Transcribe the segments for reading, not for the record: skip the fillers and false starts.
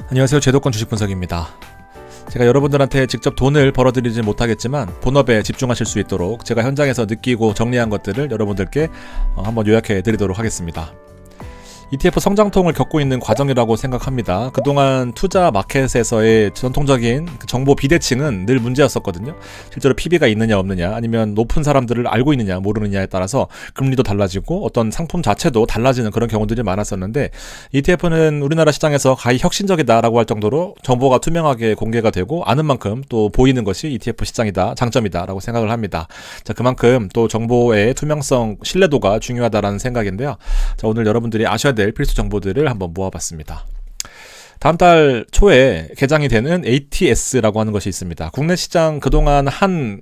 안녕하세요. 제도권 주식 분석입니다. 제가 여러분들한테 직접 돈을 벌어드리지 못하겠지만 본업에 집중하실 수 있도록 제가 현장에서 느끼고 정리한 것들을 여러분들께 한번 요약해 드리도록 하겠습니다. ETF 성장통을 겪고 있는 과정이라고 생각합니다. 그동안 투자 마켓에서의 전통적인 정보 비대칭은 늘 문제였었거든요. 실제로 PB가 있느냐 없느냐, 아니면 높은 사람들을 알고 있느냐 모르느냐에 따라서 금리도 달라지고 어떤 상품 자체도 달라지는 그런 경우들이 많았었는데, ETF는 우리나라 시장에서 가히 혁신적이다라고 할 정도로 정보가 투명하게 공개가 되고 아는 만큼 또 보이는 것이 ETF 시장이다, 장점이다라고 생각을 합니다. 자, 그만큼 또 정보의 투명성, 신뢰도가 중요하다라는 생각인데요. 자, 오늘 여러분들이 아셔야 될 필수 정보들을 한번 모아봤습니다. 다음 달 초에 개장이 되는 ATS라고 하는 것이 있습니다. 국내 시장 그동안 한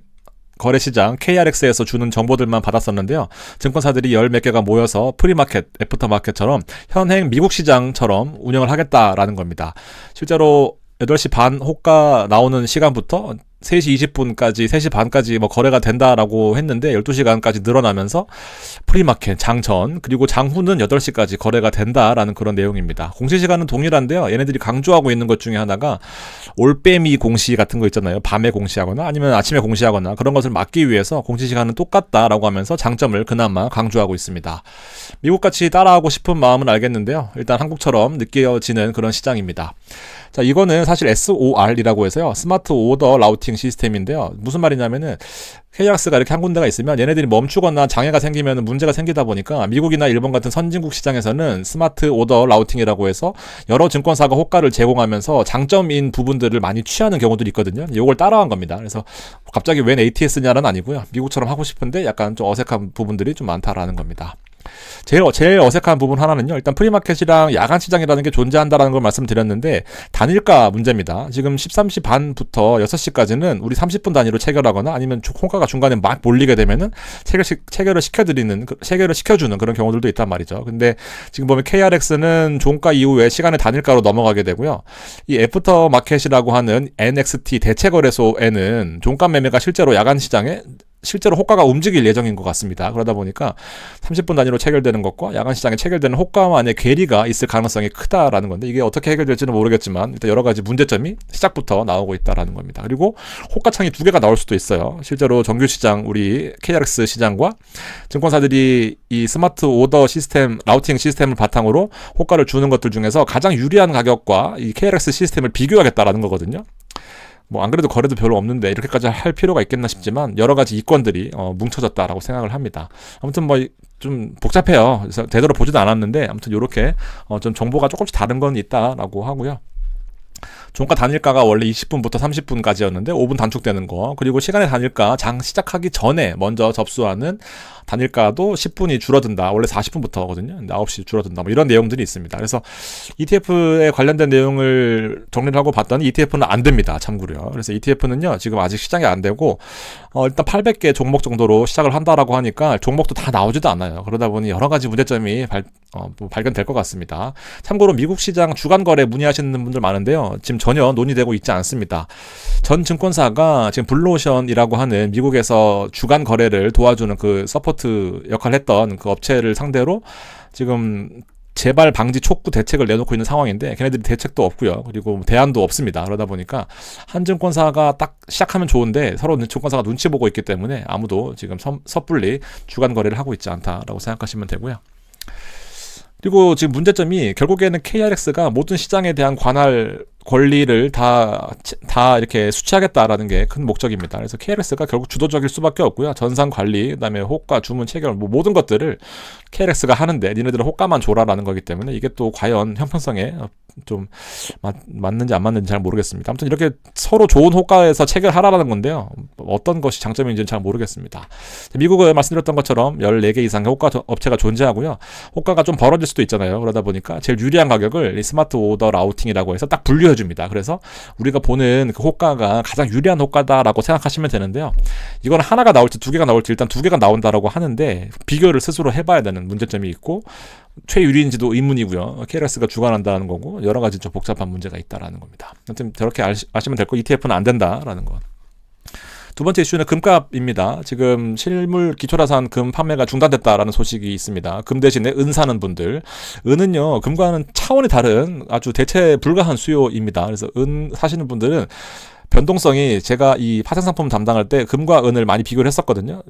거래시장 KRX에서 주는 정보들만 받았었는데요. 증권사들이 열 몇 개가 모여서 프리마켓, 애프터마켓처럼 현행 미국 시장처럼 운영을 하겠다라는 겁니다. 실제로 8시 반 호가 나오는 시간부터 3시 20분까지, 3시 반까지 거래가 된다라고 했는데 12시간까지 늘어나면서 프리마켓, 장전, 그리고 장후는 8시까지 거래가 된다라는 그런 내용입니다. 공시시간은 동일한데요. 얘네들이 강조하고 있는 것 중에 하나가 올빼미 공시 같은 거 있잖아요. 밤에 공시하거나 아니면 아침에 공시하거나 그런 것을 막기 위해서 공시시간은 똑같다라고 하면서 장점을 그나마 강조하고 있습니다. 미국같이 따라하고 싶은 마음은 알겠는데요. 일단 한국처럼 느껴지는 그런 시장입니다. 자, 이거는 사실 SOR이라고 해서요. 스마트 오더 라우팅 시스템인데요. 무슨 말이냐면은 KRX가 이렇게 한 군데가 있으면 얘네들이 멈추거나 장애가 생기면 문제가 생기다 보니까 미국이나 일본 같은 선진국 시장에서는 스마트 오더 라우팅이라고 해서 여러 증권사가 호가를 제공하면서 장점인 부분들을 많이 취하는 경우들이 있거든요. 이걸 따라한 겁니다. 그래서 갑자기 웬 ATS냐는 아니고요. 미국처럼 하고 싶은데 약간 좀 어색한 부분들이 좀 많다라는 겁니다. 제일 어색한 부분 하나는요. 일단 프리마켓이랑 야간 시장이라는 게 존재한다라는 걸 말씀드렸는데 단일가 문제입니다. 지금 13시 반부터 6시까지는 우리 30분 단위로 체결하거나 아니면 호가가 중간에 막 몰리게 되면은 체결을 시켜주는 그런 경우들도 있단 말이죠. 근데 지금 보면 KRX는 종가 이후에 시간의 단일가로 넘어가게 되고요. 이 애프터 마켓이라고 하는 NXT 대체거래소에는 종가 매매가 실제로 야간 시장에 실제로 호가가 움직일 예정인 것 같습니다. 그러다 보니까 30분 단위로 체결되는 것과 야간 시장에 체결되는 호가만의 괴리가 있을 가능성이 크다라는 건데, 이게 어떻게 해결될지는 모르겠지만 일단 여러 가지 문제점이 시작부터 나오고 있다라는 겁니다. 그리고 호가창이 2개가 나올 수도 있어요. 실제로 정규 시장, 우리 KRX 시장과 증권사들이 이 스마트 오더 시스템, 라우팅 시스템을 바탕으로 호가를 주는 것들 중에서 가장 유리한 가격과 이 KRX 시스템을 비교하겠다라는 거거든요. 안 그래도 거래도 별로 없는데 이렇게까지 할 필요가 있겠나 싶지만 여러 가지 이권들이 뭉쳐졌다라고 생각을 합니다. 아무튼 좀 복잡해요. 그래서 제대로 보지도 않았는데 아무튼 이렇게 좀 정보가 조금씩 다른 건 있다라고 하고요. 종가 단일가가 원래 20분부터 30분까지였는데 5분 단축되는 거, 그리고 시간의 단일가 장 시작하기 전에 먼저 접수하는 단일가도 10분이 줄어든다. 원래 40분부터거든요. 9시 줄어든다. 이런 내용들이 있습니다. 그래서 ETF에 관련된 내용을 정리를 하고 봤더니 ETF는 안 됩니다. 참고로요. 그래서 ETF는요, 지금 아직 시장이 안 되고 일단 800개 종목 정도로 시작을 한다라고 하니까 종목도 다 나오지도 않아요. 그러다 보니 여러 가지 문제점이 발견될 것 같습니다. 참고로 미국 시장 주간 거래 문의하시는 분들 많은데요. 지금 전혀 논의되고 있지 않습니다. 전 증권사가 지금 블루오션이라고 하는 미국에서 주간 거래를 도와주는 그 서포트 역할을 했던 그 업체를 상대로 지금 재발 방지 촉구 대책을 내놓고 있는 상황인데 걔네들이 대책도 없고요. 그리고 대안도 없습니다. 그러다 보니까 한 증권사가 딱 시작하면 좋은데 서로 증권사가 눈치 보고 있기 때문에 아무도 지금 섣불리 주간 거래를 하고 있지 않다라고 생각하시면 되고요. 그리고 지금 문제점이 결국에는 KRX가 모든 시장에 대한 관할 권리를 다 이렇게 수취하겠다라는 게 큰 목적입니다. 그래서 KRX가 결국 주도적일 수밖에 없고요. 전산 관리, 그다음에 호가, 주문 체결, 모든 것들을 KRX가 하는데 니네들은 호가만 줘라라는 거기 때문에 이게 또 과연 형평성에 좀 맞는지 안 맞는지 잘 모르겠습니다. 아무튼 이렇게 서로 좋은 호가에서 체결하라는 건데요. 어떤 것이 장점인지는 잘 모르겠습니다. 미국은 말씀드렸던 것처럼 14개 이상의 호가 업체가 존재하고요. 호가가 좀 벌어질 수도 있잖아요. 그러다 보니까 제일 유리한 가격을 이 스마트 오더 라우팅이라고 해서 딱 분류해 줍니다. 그래서 우리가 보는 그 호가가 가장 유리한 호가다라고 생각하시면 되는데요. 이건 하나가 나올지 2개가 나올지 일단 2개가 나온다라고 하는데 비교를 스스로 해봐야 되는 문제점이 있고, 최유리인지도 의문이고요. KRX가 주관한다는 거고 여러 가지 좀 복잡한 문제가 있다라는 겁니다. 아무튼 저렇게 아시면 될 거, ETF는 안 된다라는 거. 두 번째 이슈는 금값입니다. 지금 실물 기초자산 금 판매가 중단됐다라는 소식이 있습니다. 금 대신에 은 사는 분들, 은은요 금과는 차원이 다른 아주 대체 불가한 수요입니다. 그래서 은 사시는 분들은 변동성이, 제가 이 파생상품 담당할 때 금과 은을 많이 비교를 했었거든요.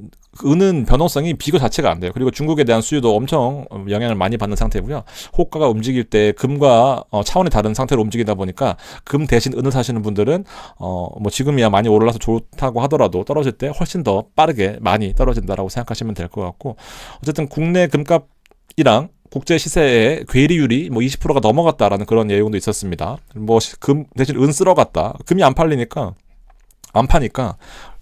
은은 변동성이 비교 자체가 안 돼요. 그리고 중국에 대한 수요도 엄청 영향을 많이 받는 상태고요. 호가가 움직일 때 금과 차원이 다른 상태로 움직이다 보니까 금 대신 은을 사시는 분들은 뭐 지금이야 많이 올라서 좋다고 하더라도 떨어질 때 훨씬 더 빠르게 많이 떨어진다라고 생각하시면 될 것 같고, 어쨌든 국내 금값이랑 국제 시세의 괴리율이 뭐 20%가 넘어갔다라는 그런 내용도 있었습니다. 뭐 금 대신 은 쓸어갔다. 금이 안 팔리니까, 안 파니까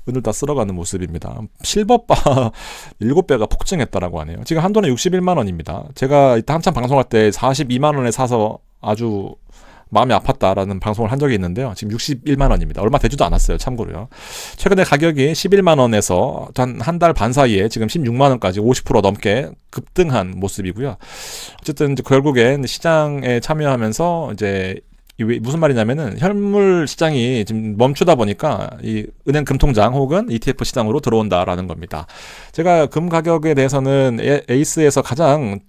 은을 다 쓸어가는 모습입니다. 실버바 7배가 폭증했다라고 하네요. 지금 한도는 61만 원입니다. 제가 이때 한참 방송할 때 42만 원에 사서 아주 마음이 아팠다라는 방송을 한 적이 있는데요. 지금 61만 원입니다. 얼마 되지도 않았어요. 참고로요. 최근에 가격이 11만 원에서 한 달 반 사이에 지금 16만 원까지 50% 넘게 급등한 모습이고요. 어쨌든 이제 결국엔 시장에 참여하면서 이제 무슨 말이냐면은 현물 시장이 지금 멈추다 보니까 이 은행 금통장 혹은 ETF 시장으로 들어온다라는 겁니다. 제가 금 가격에 대해서는 에이스에서 가장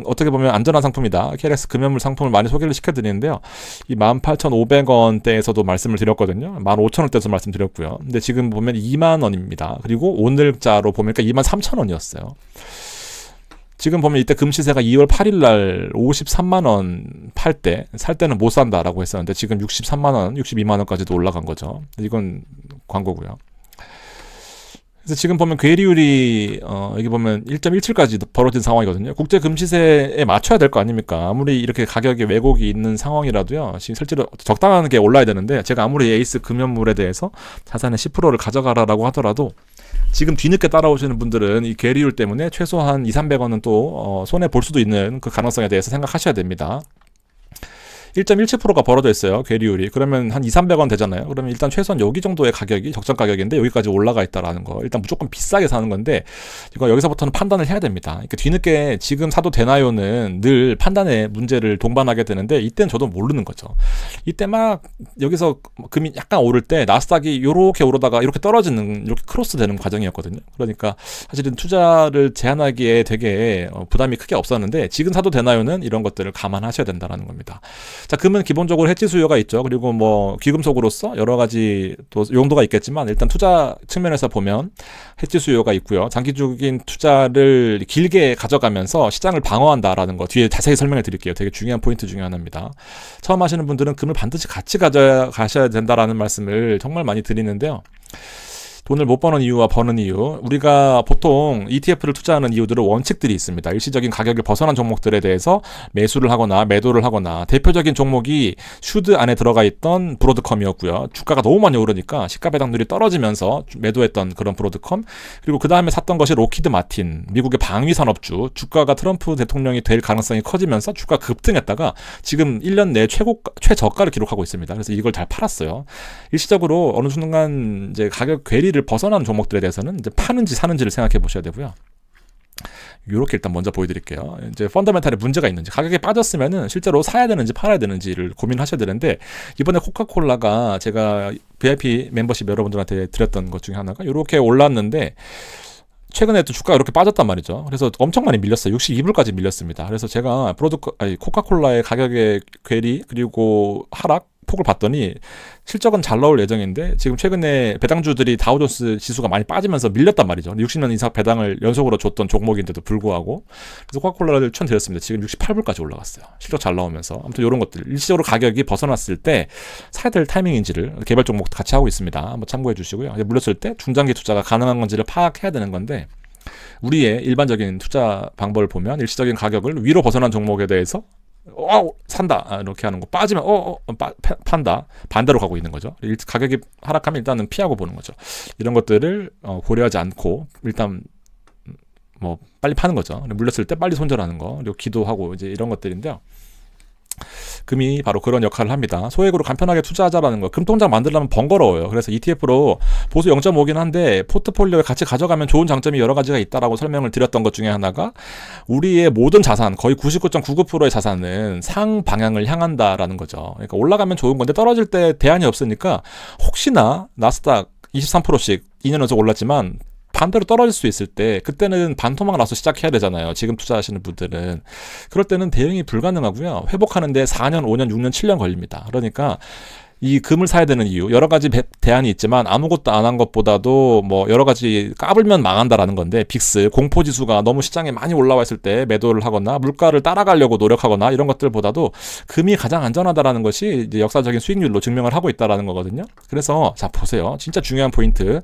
어떻게 보면 안전한 상품이다, KLX 금연물 상품을 많이 소개를 시켜드리는데요. 이 18,500원대에서도 말씀을 드렸거든요. 15,000원대에서 말씀드렸고요. 근데 지금 보면 2만 원입니다. 그리고 오늘자로 보니까 23,000원이었어요. 지금 보면 이때 금 시세가 2월 8일 날 53만 원 팔 때, 살 때는 못 산다라고 했었는데 지금 63만 원, 62만 원까지도 올라간 거죠. 이건 광고고요. 그래서 지금 보면 괴리율이 여기 보면 1.17까지 벌어진 상황이거든요. 국제 금 시세에 맞춰야 될 거 아닙니까? 아무리 이렇게 가격에 왜곡이 있는 상황이라도요. 지금 실제로 적당한 게 올라야 되는데, 제가 아무리 에이스 금연물에 대해서 자산의 10%를 가져가라라고 하더라도 지금 뒤늦게 따라오시는 분들은 이 괴리율 때문에 최소한 200~300원은 또 손해 볼 수도 있는 그 가능성에 대해서 생각하셔야 됩니다. 1.17%가 벌어져 있어요. 괴리율이. 그러면 한 200~300원 되잖아요. 그러면 일단 최소한 여기 정도의 가격이 적정 가격인데 여기까지 올라가 있다라는 거. 일단 무조건 비싸게 사는 건데, 이거 여기서부터는 판단을 해야 됩니다. 그러니까 뒤늦게 지금 사도 되나요는 늘 판단에 문제를 동반하게 되는데, 이때는 저도 모르는 거죠. 이때 막 여기서 금이 약간 오를 때 나스닥이 이렇게 오르다가 이렇게 떨어지는, 이렇게 크로스 되는 과정이었거든요. 그러니까 사실은 투자를 제한하기에 되게 부담이 크게 없었는데, 지금 사도 되나요는 이런 것들을 감안하셔야 된다는 겁니다. 자, 금은 기본적으로 해지 수요가 있죠. 그리고 뭐 귀금속으로서 여러 가지 또 용도가 있겠지만, 일단 투자 측면에서 보면 해지 수요가 있고요. 장기적인 투자를 길게 가져가면서 시장을 방어한다라는 거 뒤에 자세히 설명해 드릴게요. 되게 중요한 포인트 중에 하나입니다. 처음 하시는 분들은 금을 반드시 같이 가져가셔야 된다라는 말씀을 정말 많이 드리는데요. 돈을 못 버는 이유와 버는 이유, 우리가 보통 ETF를 투자하는 이유들은 원칙들이 있습니다. 일시적인 가격을 벗어난 종목들에 대해서 매수를 하거나 매도를 하거나, 대표적인 종목이 슈드 안에 들어가 있던 브로드컴이었고요. 주가가 너무 많이 오르니까 시가 배당률이 떨어지면서 매도했던 그런 브로드컴, 그리고 그 다음에 샀던 것이 로키드 마틴, 미국의 방위 산업주, 주가가 트럼프 대통령이 될 가능성이 커지면서 주가 급등했다가 지금 1년 내 최저가를 기록하고 있습니다. 그래서 이걸 잘 팔았어요. 일시적으로 어느 순간 이제 가격 괴리를 벗어난 종목들에 대해서는 이제 파는지 사는지를 생각해 보셔야 되고요. 이렇게 일단 먼저 보여드릴게요. 이제 펀더멘탈에 문제가 있는지, 가격이 빠졌으면은 실제로 사야 되는지 팔아야 되는지를 고민하셔야 되는데, 이번에 코카콜라가 제가 VIP 멤버십 여러분들한테 드렸던 것 중에 하나가 이렇게 올랐는데, 최근에 또 주가가 이렇게 빠졌단 말이죠. 그래서 엄청 많이 밀렸어요. 62불까지 밀렸습니다. 그래서 제가 코카콜라의 가격의 괴리 그리고 하락 폭을 봤더니 실적은 잘 나올 예정인데, 지금 최근에 배당주들이 다우존스 지수가 많이 빠지면서 밀렸단 말이죠. 60년 이상 배당을 연속으로 줬던 종목인데도 불구하고. 그래서 코카콜라를 추천드렸습니다. 지금 68불까지 올라갔어요. 실적 잘 나오면서. 아무튼 이런 것들, 일시적으로 가격이 벗어났을 때 사야 될 타이밍인지를 개별 종목 같이 하고 있습니다. 한번 참고해 주시고요. 물렸을 때 중장기 투자가 가능한 건지를 파악해야 되는 건데, 우리의 일반적인 투자 방법을 보면 일시적인 가격을 위로 벗어난 종목에 대해서 산다 이렇게 하는 거, 빠지면 판다, 반대로 가고 있는 거죠. 가격이 하락하면 일단은 피하고 보는 거죠. 이런 것들을 고려하지 않고 일단 뭐 빨리 파는 거죠. 물렸을 때 빨리 손절하는 거, 그리고 기도하고 이제 이런 것들인데요. 금이 바로 그런 역할을 합니다. 소액으로 간편하게 투자하자라는 거. 금통장 만들려면 번거로워요. 그래서 ETF로 보수 0.5긴 한데 포트폴리오에 같이 가져가면 좋은 장점이 여러 가지가 있다라고 설명을 드렸던 것 중에 하나가, 우리의 모든 자산, 거의 99.99%의 자산은 상방향을 향한다라는 거죠. 그러니까 올라가면 좋은 건데 떨어질 때 대안이 없으니까 혹시나 나스닥 23%씩 2년 연속 올랐지만 반대로 떨어질 수 있을 때 그때는 반토막 나서 시작해야 되잖아요. 지금 투자하시는 분들은. 그럴 때는 대응이 불가능하고요. 회복하는데 4년, 5년, 6년, 7년 걸립니다. 그러니까 이 금을 사야 되는 이유 여러 가지 대안이 있지만 아무것도 안 한 것보다도 뭐 여러 가지 까불면 망한다라는 건데 빅스 공포지수가 너무 시장에 많이 올라와 있을 때 매도를 하거나 물가를 따라가려고 노력하거나 이런 것들보다도 금이 가장 안전하다라는 것이 이제 역사적인 수익률로 증명을 하고 있다라는 거거든요. 그래서 자 보세요. 진짜 중요한 포인트.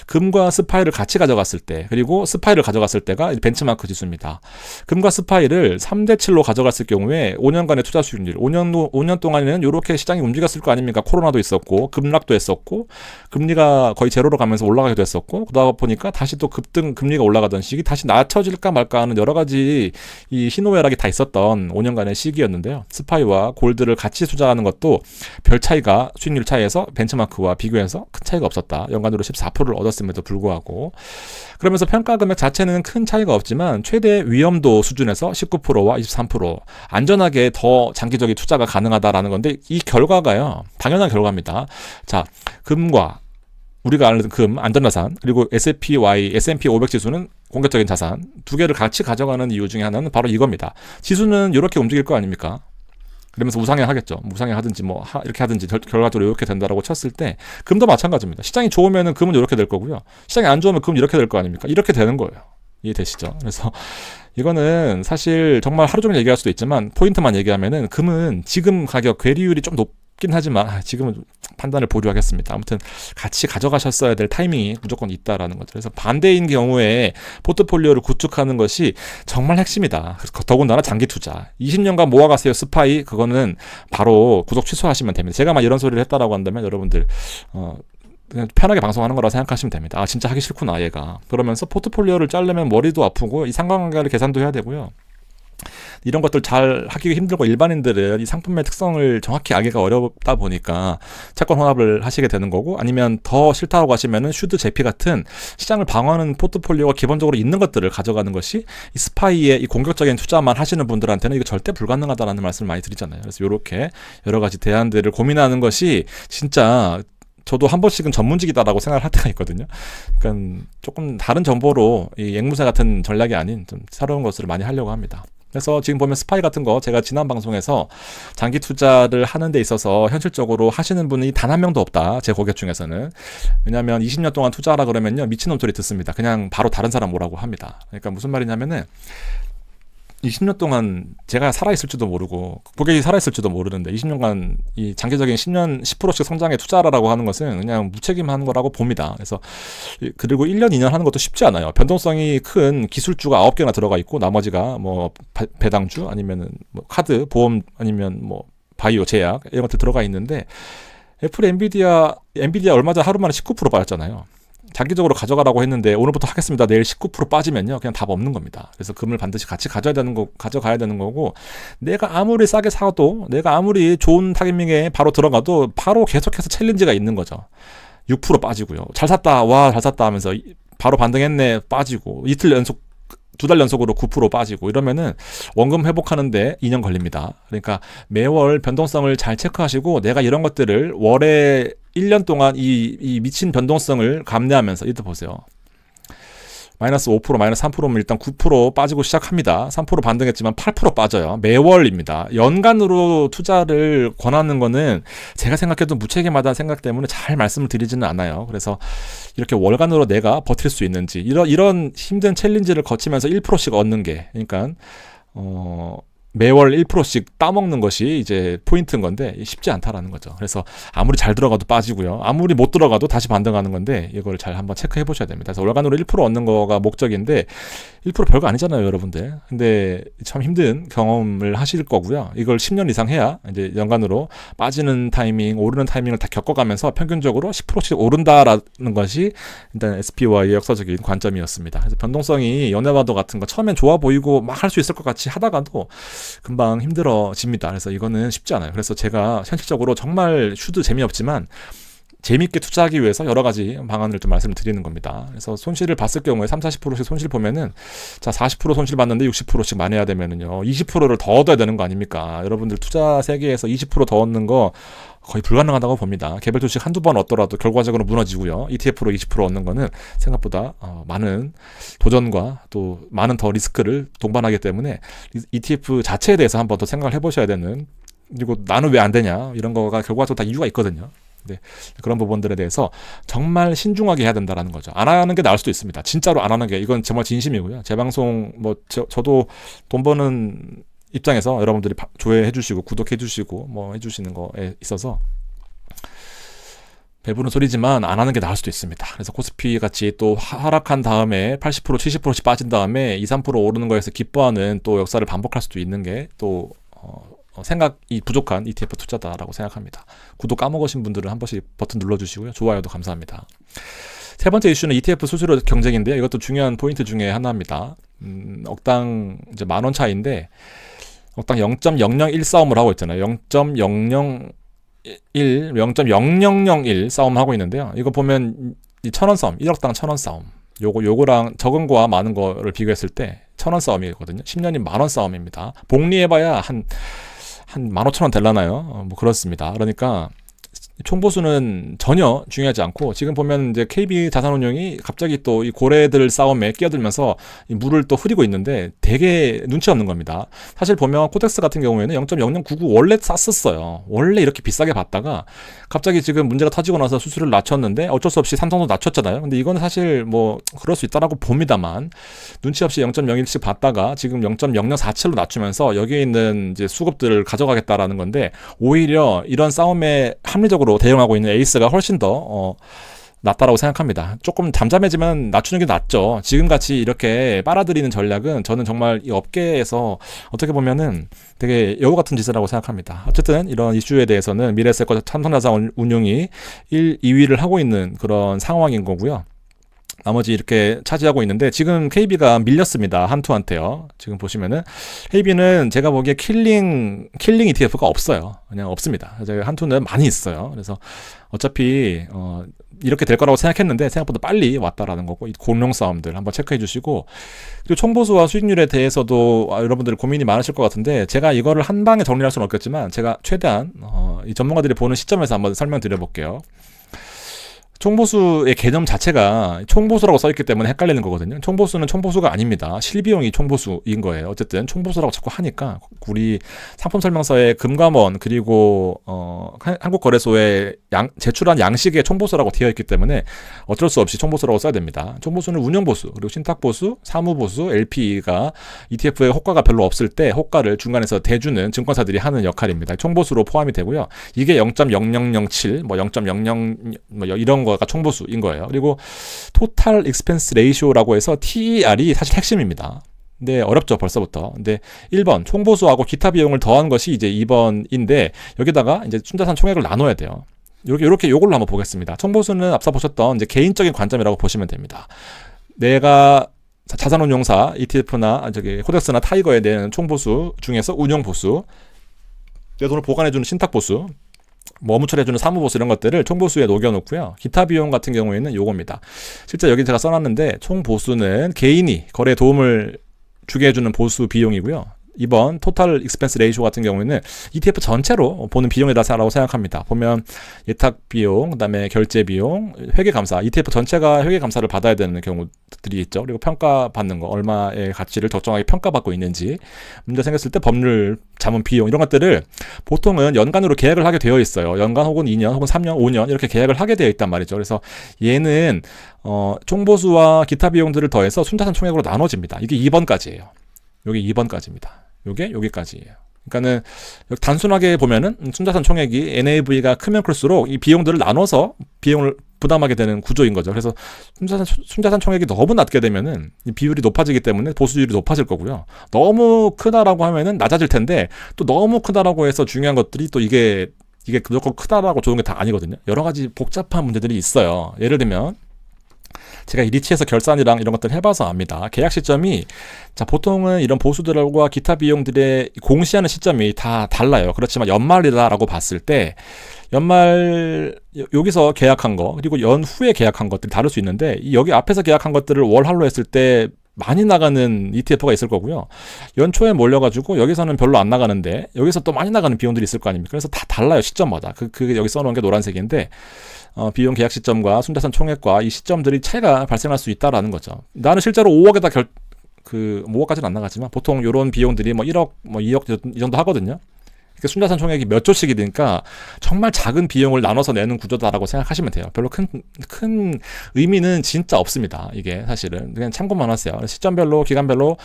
금과 스파이를 같이 가져갔을 때 그리고 스파이를 가져갔을 때가 벤치마크 지수입니다. 금과 스파이를 3대7로 가져갔을 경우에 5년간의 투자 수익률 5년 동안에는 이렇게 시장이 움직였을 거 아닙니까? 코로나도 있었고 급락도 했었고 금리가 거의 제로로 가면서 올라가기도 했었고 그러다 보니까 다시 또 급등 금리가 올라가던 시기 다시 낮춰질까 말까 하는 여러 가지 이 희노애락이 다 있었던 5년간의 시기였는데요. 스파이와 골드를 같이 투자하는 것도 별 차이가 수익률 차이에서 벤치마크와 비교해서 큰 차이가 없었다. 연간으로 14%를 얻었음에도 불구하고 그러면서 평가 금액 자체는 큰 차이가 없지만 최대 위험도 수준에서 19%와 23% 안전하게 더 장기적인 투자가 가능하다라는 건데 이 결과가요. 당연한 결과입니다. 자, 금과 우리가 아는 금, 안전자산, 그리고 SPY, S&P 500 지수는 공격적인 자산 두 개를 같이 가져가는 이유 중에 하나는 바로 이겁니다. 지수는 이렇게 움직일 거 아닙니까? 그러면서 우상향 하겠죠. 우상향 하든지 뭐 이렇게 하든지 결과적으로 이렇게 된다라고 쳤을 때 금도 마찬가지입니다. 시장이 좋으면은 금은 이렇게 될 거고요. 시장이 안 좋으면 금은 이렇게 될 거 아닙니까? 이렇게 되는 거예요. 이해되시죠? 그래서 이거는 사실 정말 하루 종일 얘기할 수도 있지만 포인트만 얘기하면은 금은 지금 가격 괴리율이 좀 높긴 하지만 지금은 판단을 보류하겠습니다. 아무튼 같이 가져가셨어야 될 타이밍이 무조건 있다라는 거죠. 그래서 반대인 경우에 포트폴리오를 구축하는 것이 정말 핵심이다. 더군다나 장기 투자. 20년간 모아가세요 스파이 그거는 바로 구독 취소하시면 됩니다. 제가 막 이런 소리를 했다라고 한다면 여러분들 그냥 편하게 방송하는 거라 생각하시면 됩니다. 아 진짜 하기 싫구나 얘가. 그러면서 포트폴리오를 자르면 머리도 아프고 이 상관관계를 계산도 해야 되고요. 이런 것들 잘 하기 힘들고 일반인들은 이 상품의 특성을 정확히 알기가 어렵다 보니까 채권 혼합을 하시게 되는 거고 아니면 더 싫다고 하시면은 슈드 제피 같은 시장을 방어하는 포트폴리오가 기본적으로 있는 것들을 가져가는 것이 이 스파이의 이 공격적인 투자만 하시는 분들한테는 이거 절대 불가능하다라는 말씀을 많이 드리잖아요. 그래서 이렇게 여러 가지 대안들을 고민하는 것이 진짜 저도 한 번씩은 전문직이다라고 생각을 할 때가 있거든요. 그러니까 조금 다른 정보로 이 앵무새 같은 전략이 아닌 좀 새로운 것을 많이 하려고 합니다. 그래서 지금 보면 스파이 같은 거 제가 지난 방송에서 장기 투자를 하는 데 있어서 현실적으로 하시는 분이 단 한 명도 없다. 제 고객 중에서는. 왜냐하면 20년 동안 투자하라 그러면요. 미친놈 소리 듣습니다. 그냥 바로 다른 사람 오라고 합니다. 그러니까 무슨 말이냐면은 20년 동안 제가 살아있을지도 모르고 고객이 살아있을지도 모르는데 20년간 이 장기적인 10년 10%씩 성장에 투자하라고 하는 것은 그냥 무책임한 거라고 봅니다. 그래서 그리고 1년 2년 하는 것도 쉽지 않아요. 변동성이 큰 기술주가 9개나 들어가 있고 나머지가 뭐 배당주 아니면은 뭐 카드, 보험 아니면 뭐 바이오, 제약 이런 것들 들어가 있는데 애플, 엔비디아 얼마 전 하루 만에 19% 빠졌잖아요. 장기적으로 가져가라고 했는데 오늘부터 하겠습니다. 내일 19% 빠지면요. 그냥 답 없는 겁니다. 그래서 금을 반드시 같이 가져가야 되는 거고 내가 아무리 싸게 사도 내가 아무리 좋은 타이밍에 바로 들어가도 바로 계속해서 챌린지가 있는 거죠. 6% 빠지고요. 잘 샀다. 와, 잘 샀다 하면서 바로 반등했네. 빠지고 이틀 연속 2달 연속으로 9% 빠지고 이러면은 원금 회복하는데 2년 걸립니다. 그러니까 매월 변동성을 잘 체크하시고 내가 이런 것들을 월에 1년 동안 이 미친 변동성을 감내하면서 이때 보세요. 마이너스 5%, 마이너스 3%면 일단 9% 빠지고 시작합니다. 3% 반등했지만 8% 빠져요. 매월입니다. 연간으로 투자를 권하는 거는 제가 생각해도 무책임하다는 생각 때문에 잘 말씀을 드리지는 않아요. 그래서 이렇게 월간으로 내가 버틸 수 있는지 이런 힘든 챌린지를 거치면서 1%씩 얻는 게 그러니까 매월 1%씩 따먹는 것이 이제 포인트인 건데 쉽지 않다라는 거죠. 그래서 아무리 잘 들어가도 빠지고요. 아무리 못 들어가도 다시 반등하는 건데 이걸 잘 한번 체크해 보셔야 됩니다. 그래서 월간으로 1% 얻는 거가 목적인데 1% 별거 아니잖아요, 여러분들. 근데 참 힘든 경험을 하실 거고요. 이걸 10년 이상 해야 이제 연간으로 빠지는 타이밍, 오르는 타이밍을 다 겪어가면서 평균적으로 10%씩 오른다라는 것이 일단 SPY의 역사적인 관점이었습니다. 그래서 변동성이 연애와도 같은 거 처음엔 좋아 보이고 막 할 수 있을 것 같이 하다가도 금방 힘들어집니다. 그래서 이거는 쉽지 않아요. 그래서 제가 현실적으로 정말 슈드 재미없지만 재밌게 투자하기 위해서 여러 가지 방안을 좀 말씀을 드리는 겁니다. 그래서 손실을 봤을 경우에 30-40%씩 손실 보면은 자 40% 손실 봤는데 60%씩 만회해야 되면은요 20%를 더 얻어야 되는 거 아닙니까? 여러분들 투자 세계에서 20% 더 얻는 거 거의 불가능하다고 봅니다. 개별 주식 한두 번 얻더라도 결과적으로 무너지고요. ETF로 20% 얻는 거는 생각보다 많은 도전과 또 많은 더 리스크를 동반하기 때문에 ETF 자체에 대해서 한번 더 생각을 해보셔야 되는, 그리고 나는 왜 안 되냐 이런 거가 결과적으로 다 이유가 있거든요. 네, 그런 부분들에 대해서 정말 신중하게 해야 된다라는 거죠. 안 하는 게 나을 수도 있습니다. 진짜로 안 하는 게, 이건 정말 진심이고요. 제 방송 뭐 저도 돈 버는 입장에서 여러분들이 조회해 주시고 구독해 주시고 뭐 해주시는 거에 있어서 배부른 소리지만 안 하는 게 나을 수도 있습니다. 그래서 코스피 같이 또 하락한 다음에 80% 70%씩 빠진 다음에 2, 3% 오르는 거에서 기뻐하는 또 역사를 반복할 수도 있는 게 또 생각이 부족한 ETF 투자다라고 생각합니다. 구독 까먹으신 분들은 한 번씩 버튼 눌러주시고요. 좋아요도 감사합니다. 세 번째 이슈는 ETF 수수료 경쟁인데요. 이것도 중요한 포인트 중에 하나입니다. 억당 이제 10,000원 차이인데 억당 0.001 싸움을 하고 있잖아요. 0.001, 0.0001 싸움을 하고 있는데요. 이거 보면 이 1,000원 싸움, 1억당 1,000원 싸움. 요거랑 적은 거와 많은 거를 비교했을 때 1,000원 싸움이거든요. 10년이 10,000원 싸움입니다. 복리해봐야 한 15,000원 될라나요? 뭐 그렇습니다. 그러니까 총보수는 전혀 중요하지 않고, 지금 보면 이제 KB 자산운용이 갑자기 또 이 고래들 싸움에 끼어들면서 이 물을 또 흐리고 있는데 되게 눈치 없는 겁니다. 사실 보면 코덱스 같은 경우에는 0.0099 원래 쌌었어요. 원래 이렇게 비싸게 받다가 갑자기 지금 문제가 터지고 나서 수수료를 낮췄는데 어쩔 수 없이 삼성도 낮췄잖아요. 근데 이거는 사실 뭐 그럴 수 있다라고 봅니다만, 눈치 없이 0.01씩 받다가 지금 0.0047로 낮추면서 여기에 있는 이제 수급들을 가져가겠다라는 건데, 오히려 이런 싸움에 합리적으로 대응하고 있는 에이스가 훨씬 더 낫다라고 생각합니다. 조금 잠잠해지면 낮추는 게 낫죠. 지금같이 이렇게 빨아들이는 전략은 저는 정말 이 업계에서 어떻게 보면은 되게 여우 같은 짓이라고 생각합니다. 어쨌든 이런 이슈에 대해서는 미래에셋과 삼성자산운용이 1, 2위를 하고 있는 그런 상황인 거고요. 나머지 이렇게 차지하고 있는데, 지금 KB가 밀렸습니다. 한투한테요. 지금 보시면은 KB는 제가 보기에 킬링 ETF가 없어요. 그냥 없습니다. 한투는 많이 있어요. 그래서 어차피 이렇게 될 거라고 생각했는데 생각보다 빨리 왔다라는 거고, 이 공룡 싸움들 한번 체크해 주시고, 그리고 총보수와 수익률에 대해서도 여러분들 고민이 많으실 것 같은데, 제가 이거를 한 방에 정리할 수는 없겠지만 제가 최대한 이 전문가들이 보는 시점에서 한번 설명드려 볼게요. 총보수의 개념 자체가 총보수라고 써있기 때문에 헷갈리는 거거든요. 총보수는 총보수가 아닙니다. 실비용이 총보수인 거예요. 어쨌든 총보수라고 자꾸 하니까 우리 상품 설명서에 금감원 그리고 한국거래소에 제출한 양식의 총보수라고 되어 있기 때문에 어쩔 수 없이 총보수라고 써야 됩니다. 총보수는 운영보수, 그리고 신탁보수, 사무보수, LP가 ETF의 호가가 별로 없을 때 호가를 중간에서 대주는 증권사들이 하는 역할입니다. 총보수로 포함이 되고요. 이게 0.0007, 뭐 0.00 뭐 이런 거 가 총보수인 거예요. 그리고 토탈 익스펜스 레이쇼라고 해서 TER이 사실 핵심입니다. 근데 어렵죠, 벌써부터. 근데 1번 총보수하고 기타 비용을 더한 것이 이제 2번인데, 여기다가 이제 순자산 총액을 나눠야 돼요. 요걸로 한번 보겠습니다. 총보수는 앞서 보셨던 이제 개인적인 관점이라고 보시면 됩니다. 내가 자산운용사 ETF나 코덱스나 타이거에 대한 총보수 중에서 운용보수, 내 돈을 보관해주는 신탁보수, 업무 처리해주는 사무보수, 이런 것들을 총보수에 녹여놓고요. 기타 비용 같은 경우에는 요겁니다. 실제 여기 제가 써놨는데, 총보수는 개인이 거래에 도움을 주게 해주는 보수 비용이고요. 이번 토탈 익스펜스 레이쇼 같은 경우에는 ETF 전체로 보는 비용이라고 생각합니다. 보면 예탁 비용, 그다음에 결제 비용, 회계 감사, ETF 전체가 회계 감사를 받아야 되는 경우들이 있죠. 그리고 평가받는 거, 얼마의 가치를 적정하게 평가받고 있는지, 문제 생겼을 때 법률 자문 비용, 이런 것들을 보통은 연간으로 계약을 하게 되어 있어요. 연간 혹은 2년 혹은 3년, 5년 이렇게 계약을 하게 되어 있단 말이죠. 그래서 얘는 총보수와 기타 비용들을 더해서 순자산 총액으로 나눠집니다. 이게 2번까지예요. 여기 2번까지입니다. 요게 여기까지예요. 그러니까는 단순하게 보면은 순자산 총액이 NAV가 크면 클수록 이 비용들을 나눠서 비용을 부담하게 되는 구조인 거죠. 그래서 순자산 총액이 너무 낮게 되면은 이 비율이 높아지기 때문에 보수율이 높아질 거고요. 너무 크다라고 하면은 낮아질 텐데, 또 너무 크다라고 해서 중요한 것들이 또 이게 무조건 크다라고 좋은 게 다 아니거든요. 여러 가지 복잡한 문제들이 있어요. 예를 들면 제가 리치에서 결산이랑 이런 것들 해봐서 압니다. 계약 시점이, 자, 보통은 이런 보수들과 기타 비용들의 공시하는 시점이 다 달라요. 그렇지만 연말이다라고 봤을 때, 연말 여기서 계약한 거 그리고 연후에 계약한 것들이 다를 수 있는데, 여기 앞에서 계약한 것들을 월할로 했을 때 많이 나가는 ETF가 있을 거고요. 연초에 몰려가지고 여기서는 별로 안 나가는데 여기서 또 많이 나가는 비용들이 있을 거 아닙니까? 그래서 다 달라요, 시점마다. 그 여기 써놓은 게 노란색인데 비용 계약 시점과 순자산 총액과 이 시점들이 차이가 발생할 수 있다라는 거죠. 나는 실제로 5억에다 5억까지는 안 나가지만 보통 이런 비용들이 뭐 1억, 뭐 2억 이 정도 하거든요. 순자산 총액이 몇 조씩이 되니까 정말 작은 비용을 나눠서 내는 구조다라고 생각하시면 돼요. 별로 큰 의미는 진짜 없습니다. 이게 사실은 그냥 참고만 하세요. 시점별로 기간별로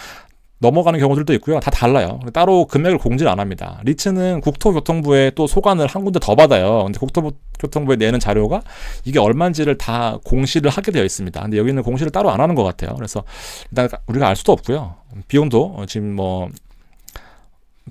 넘어가는 경우들도 있고요. 다 달라요. 따로 금액을 공지를 안 합니다. 리츠는 국토교통부에 또 소관을 한 군데 더 받아요. 근데 국토교통부에 내는 자료가 이게 얼마인지를 다 공시를 하게 되어 있습니다. 근데 여기는 공시를 따로 안 하는 것 같아요. 그래서 일단 우리가 알 수도 없고요. 비용도 지금 뭐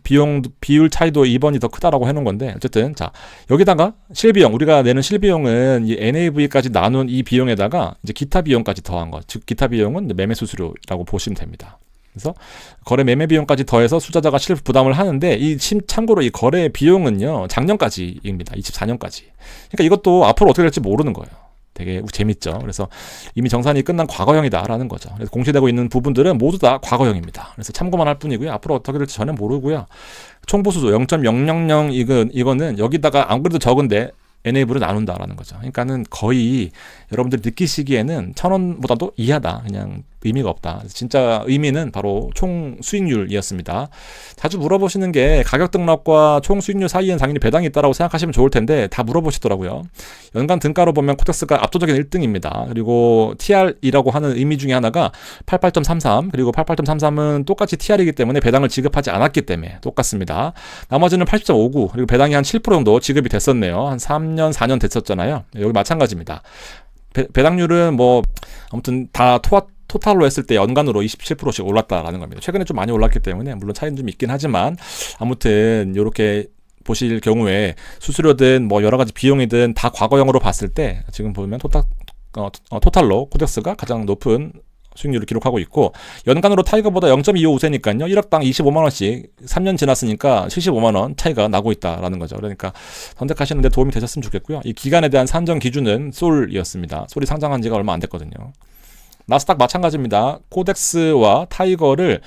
비율 차이도 2번이 더 크다라고 해놓은 건데, 어쨌든, 자, 여기다가 실비용, 우리가 내는 실비용은 이 NAV까지 나눈 이 비용에다가 이제 기타 비용까지 더한 것, 즉, 기타 비용은 매매 수수료라고 보시면 됩니다. 그래서 거래 매매 비용까지 더해서 투자자가 실부 부담을 하는데, 참고로 이 거래 비용은요, 작년까지입니다. 24년까지. 그러니까 이것도 앞으로 어떻게 될지 모르는 거예요. 되게 재밌죠. 그래서 이미 정산이 끝난 과거형이다라는 거죠. 그래서 공시되고 있는 부분들은 모두 다 과거형입니다. 그래서 참고만 할 뿐이고요. 앞으로 어떻게 될지 전혀 모르고요. 총보수도 0.000 이거는 여기다가 안 그래도 적은데 NAV로 나눈다라는 거죠. 그러니까는 거의 여러분들이 느끼시기에는 1,000원보다도 이하다. 그냥 의미가 없다. 진짜 의미는 바로 총 수익률이었습니다. 자주 물어보시는 게 가격 등락과 총 수익률 사이엔 당연히 배당이 있다라고 생각하시면 좋을 텐데 다 물어보시더라고요. 연간 등가로 보면 코덱스가 압도적인 1등입니다. 그리고 TR이라고 하는 의미 중에 하나가 88.33, 그리고 88.33은 똑같이 TR이기 때문에 배당을 지급하지 않았기 때문에 똑같습니다. 나머지는 80.59, 그리고 배당이 한 7% 정도 지급이 됐었네요. 한 3년, 4년 됐었잖아요. 여기 마찬가지입니다. 배당률은 뭐 아무튼 다 토탈로 했을 때 연간으로 27%씩 올랐다라는 겁니다. 최근에 좀 많이 올랐기 때문에 물론 차이는 좀 있긴 하지만 아무튼 이렇게 보실 경우에 수수료든 뭐 여러 가지 비용이든 다 과거형으로 봤을 때 지금 보면 토탈로 코덱스가 가장 높은 수익률을 기록하고 있고, 연간으로 타이거보다 0.25 우세니까요. 1억당 25만원씩 3년 지났으니까 75만원 차이가 나고 있다라는 거죠. 그러니까 선택하시는데 도움이 되셨으면 좋겠고요. 이 기간에 대한 산정 기준은 솔이었습니다. 솔이 상장한 지가 얼마 안 됐거든요. 나스닥 마찬가지입니다. 코덱스와 타이거를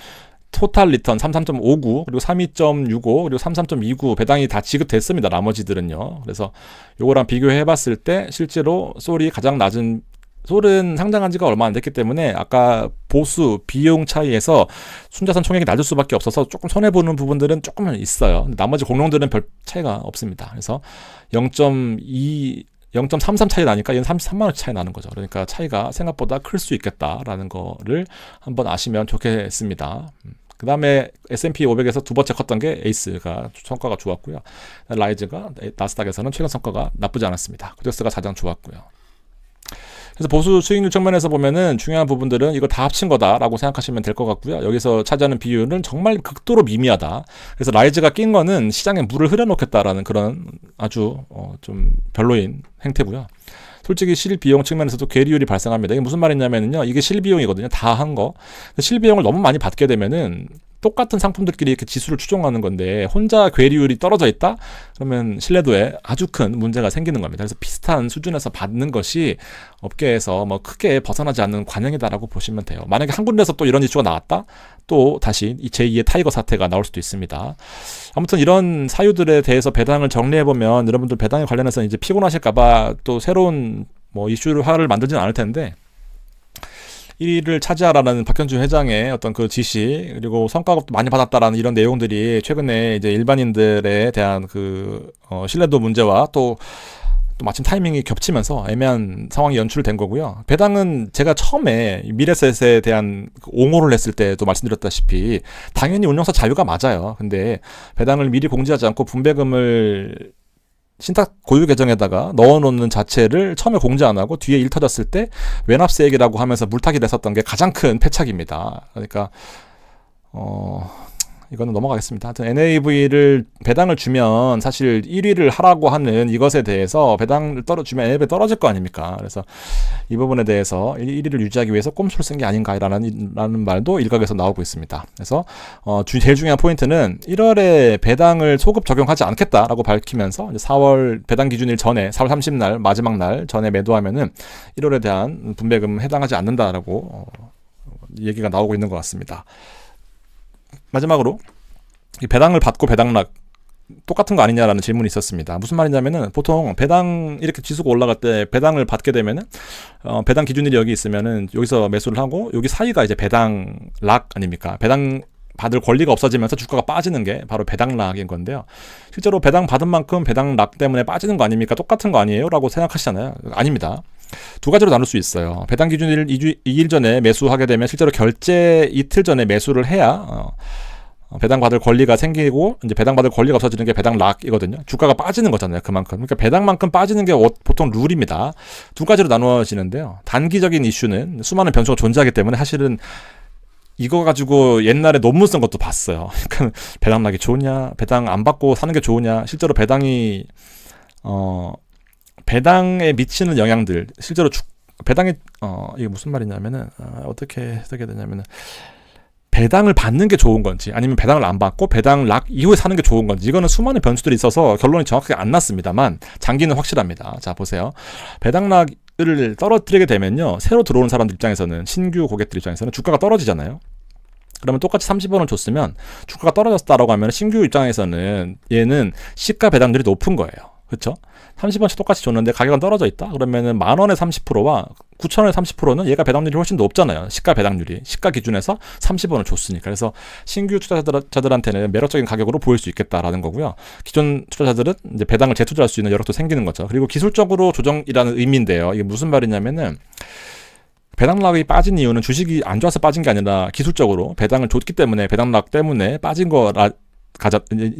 토탈 리턴 33.59, 그리고 32.65, 그리고 33.29 배당이 다 지급됐습니다. 나머지들은요. 그래서 요거랑 비교해 봤을 때 실제로 솔이 가장 낮은, 솔은 상장한 지가 얼마 안 됐기 때문에 아까 보수 비용 차이에서 순자산 총액이 낮을 수밖에 없어서 조금 손해보는 부분들은 조금은 있어요. 나머지 공룡들은 별 차이가 없습니다. 그래서 0.33 차이 나니까 얘는 33만원 차이 나는 거죠. 그러니까 차이가 생각보다 클 수 있겠다라는 거를 한번 아시면 좋겠습니다. 그 다음에 S&P 500에서 두 번째 컸던 게 에이스가 성과가 좋았고요. 라이즈가 나스닥에서는 최근 성과가 나쁘지 않았습니다. 코덱스가 가장 좋았고요. 그래서 보수 수익률 측면에서 보면은 중요한 부분들은 이걸 다 합친 거다라고 생각하시면 될 것 같고요. 여기서 차지하는 비율은 정말 극도로 미미하다. 그래서 라이즈가 낀 거는 시장에 물을 흐려놓겠다라는 그런 아주 좀 별로인 행태고요. 솔직히 실비용 측면에서도 괴리율이 발생합니다. 이게 무슨 말이냐면요, 이게 실비용이거든요. 다 한 거. 실비용을 너무 많이 받게 되면은 똑같은 상품들끼리 이렇게 지수를 추종하는 건데 혼자 괴리율이 떨어져 있다? 그러면 신뢰도에 아주 큰 문제가 생기는 겁니다. 그래서 비슷한 수준에서 받는 것이 업계에서 뭐 크게 벗어나지 않는 관행이다라고 보시면 돼요. 만약에 한 군데서 또 이런 이슈가 나왔다? 또 다시 제2의 타이거 사태가 나올 수도 있습니다. 아무튼 이런 사유들에 대해서 배당을 정리해보면 여러분들 배당에 관련해서 이제 피곤하실까봐 또 새로운 뭐 이슈를 만들지는 않을 텐데, 1위를 차지하라는 박현주 회장의 어떤 그 지시, 그리고 성과급도 많이 받았다라는 이런 내용들이 최근에 이제 일반인들에 대한 그 신뢰도 문제와 또 마침 타이밍이 겹치면서 애매한 상황이 연출된 거고요. 배당은 제가 처음에 미래셋에 대한 옹호를 했을 때도 말씀드렸다시피 당연히 운영사 자유가 맞아요. 근데 배당을 미리 공지하지 않고 분배금을 신탁 고유 계정에다가 넣어놓는 자체를 처음에 공지 안 하고 뒤에 일 터졌을 때 외납세액이라고 하면서 물타기를 했었던 게 가장 큰 패착입니다. 그러니까 이거는 넘어가겠습니다. 하여튼 NAV를 배당을 주면 사실 1위를 하라고 하는 이것에 대해서 배당을 주면 NAV 떨어질 거 아닙니까? 그래서 이 부분에 대해서 1위를 유지하기 위해서 꼼수를 쓴 게 아닌가라는 말도 일각에서 나오고 있습니다. 그래서 제일 중요한 포인트는 1월에 배당을 소급 적용하지 않겠다라고 밝히면서 이제 4월 배당 기준일 전에 4월 30날 마지막 날 전에 매도하면은 1월에 대한 분배금 해당하지 않는다라고 얘기가 나오고 있는 것 같습니다. 마지막으로 이 배당을 받고 배당락 똑같은 거 아니냐라는 질문이 있었습니다. 무슨 말이냐면은 보통 배당 이렇게 지수가 올라갈 때 배당을 받게 되면은 배당 기준일이 여기 있으면은 여기서 매수를 하고 여기 사이가 이제 배당락 아닙니까? 배당 받을 권리가 없어지면서 주가가 빠지는 게 바로 배당락인 건데요. 실제로 배당 받은 만큼 배당락 때문에 빠지는 거 아닙니까? 똑같은 거 아니에요? 라고 생각하시잖아요. 아닙니다. 두 가지로 나눌 수 있어요. 배당 기준일 2일 전에 매수하게 되면 실제로 결제 이틀 전에 매수를 해야 배당받을 권리가 생기고 이제 배당받을 권리가 없어지는 게 배당락이거든요. 주가가 빠지는 거잖아요. 그만큼. 그러니까 배당만큼 빠지는 게 보통 룰입니다. 두 가지로 나누어지는데요. 단기적인 이슈는 수많은 변수가 존재하기 때문에 사실은 이거 가지고 옛날에 논문 쓴 것도 봤어요. 그러니까 배당락이 좋으냐, 배당 안 받고 사는 게 좋으냐. 실제로 배당이 배당에 미치는 영향들, 실제로 배당이 이게 무슨 말이냐면은 어떻게 해석해야 되냐면은 배당을 받는 게 좋은 건지 아니면 배당을 안 받고 배당락 이후에 사는 게 좋은 건지 이거는 수많은 변수들이 있어서 결론이 정확하게 안 났습니다만 장기는 확실합니다. 자 보세요. 배당락을 떨어뜨리게 되면요. 새로 들어오는 사람들 입장에서는 신규 고객들 입장에서는 주가가 떨어지잖아요. 그러면 똑같이 30원을 줬으면 주가가 떨어졌다라고 하면 신규 입장에서는 얘는 시가 배당률이 높은 거예요. 그렇죠? 30원씩 똑같이 줬는데 가격은 떨어져 있다? 그러면은 10,000원에 30%와 9,000원에 30%는 얘가 배당률이 훨씬 높잖아요. 시가 배당률이. 시가 기준에서 30원을 줬으니까. 그래서 신규 투자자들한테는 매력적인 가격으로 보일 수 있겠다라는 거고요. 기존 투자자들은 이제 배당을 재투자할 수 있는 여력도 생기는 거죠. 그리고 기술적으로 조정이라는 의미인데요. 이게 무슨 말이냐면은 배당락이 빠진 이유는 주식이 안 좋아서 빠진 게 아니라 기술적으로 배당을 줬기 때문에 배당락 때문에 빠진 거라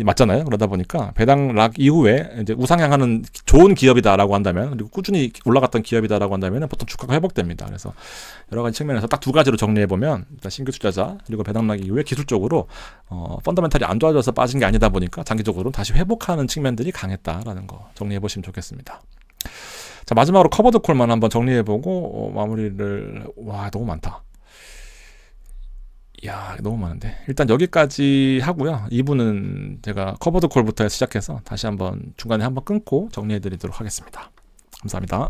맞잖아요. 그러다 보니까 배당락 이후에 이제 우상향하는 좋은 기업이다라고 한다면 그리고 꾸준히 올라갔던 기업이다라고 한다면 보통 주가가 회복됩니다. 그래서 여러 가지 측면에서 딱 두 가지로 정리해 보면 일단 신규 투자자 그리고 배당락 이후에 기술적으로 펀더멘탈이 안 좋아져서 빠진 게 아니다 보니까 장기적으로 다시 회복하는 측면들이 강했다라는 거 정리해 보시면 좋겠습니다. 자 마지막으로 커버드 콜만 한번 정리해 보고 마무리를 너무 많다. 이야 너무 많은데 일단 여기까지 하고요. 2부는 제가 커버드 콜부터 시작해서 다시 한번 중간에 한번 끊고 정리해 드리도록 하겠습니다. 감사합니다.